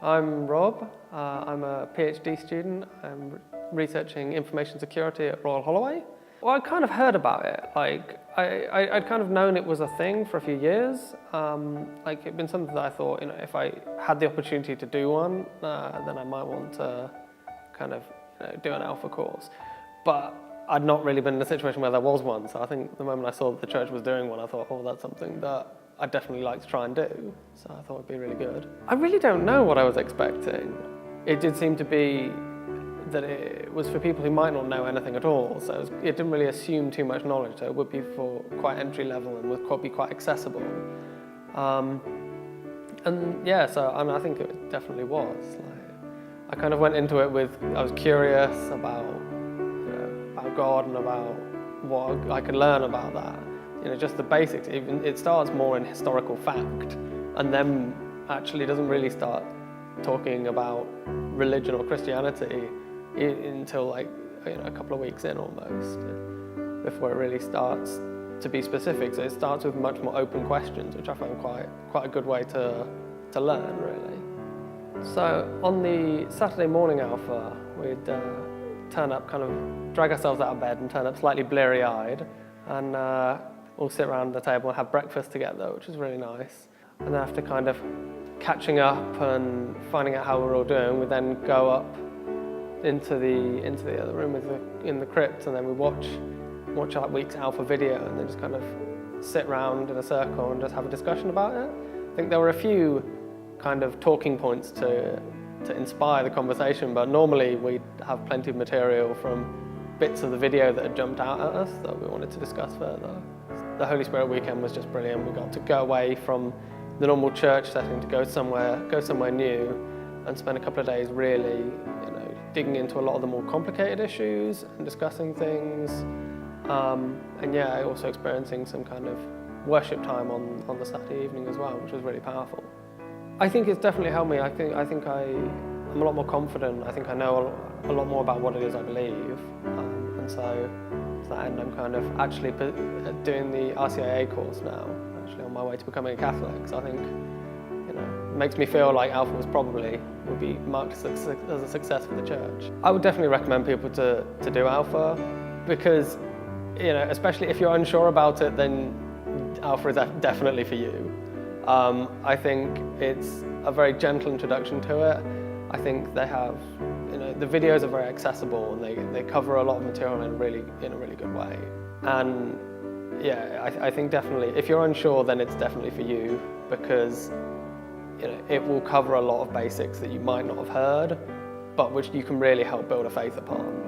I'm Rob. I'm a PhD student. I'm researching information security at Royal Holloway. Well, I'd kind of heard about it. I'd kind of known it was a thing for a few years. It'd been something that I thought, if I had the opportunity to do one, then I might want to kind of do an alpha course. But I'd not really been in a situation where there was one. So I think the moment I saw that the church was doing one, I thought, oh, that's something that I'd definitely like to try and do. So I thought it'd be really good. I really don't know what I was expecting. It did seem to be that it was for people who might not know anything at all. So it didn't really assume too much knowledge. So it would be for quite entry level and would be quite accessible. I think it definitely was. I kind of went into it I was curious about God and about what I could learn about that. Just the basics. Even it starts more in historical fact, and then actually doesn't really start talking about religion or Christianity until a couple of weeks in almost, before it really starts to be specific. So it starts with much more open questions, which I found quite a good way to learn, really. So on the Saturday morning alpha, we'd turn up, kind of drag ourselves out of bed and turn up slightly bleary-eyed, and all sit around the table and have breakfast together, which was really nice. And then after kind of catching up and finding out how we're all doing, we then go up into the other room in the crypt, and then we watch our week's alpha video, and then just kind of sit around in a circle and just have a discussion about it. I think there were a few kind of talking points to inspire the conversation, but normally we'd have plenty of material from bits of the video that had jumped out at us that we wanted to discuss further. The Holy Spirit weekend was just brilliant. We got to go away from the normal church setting to go somewhere new and spend a couple of days really, digging into a lot of the more complicated issues and discussing things. Also experiencing some kind of worship time on the Saturday evening as well, which was really powerful. I think it's definitely helped me. I think I'm a lot more confident. I think I know a lot more about what it is I believe. And so to that end, I'm kind of actually doing the RCIA course now, actually on my way to becoming a Catholic. So I think, it makes me feel like Alpha would be marked as a success for the church. I would definitely recommend people to do Alpha because, especially if you're unsure about it, then Alpha is definitely for you. I think it's a very gentle introduction to it. I think they have, the videos are very accessible and they cover a lot of material in a really good way. And I think definitely, if you're unsure, then it's definitely for you because, it will cover a lot of basics that you might not have heard, but which you can really help build a faith upon.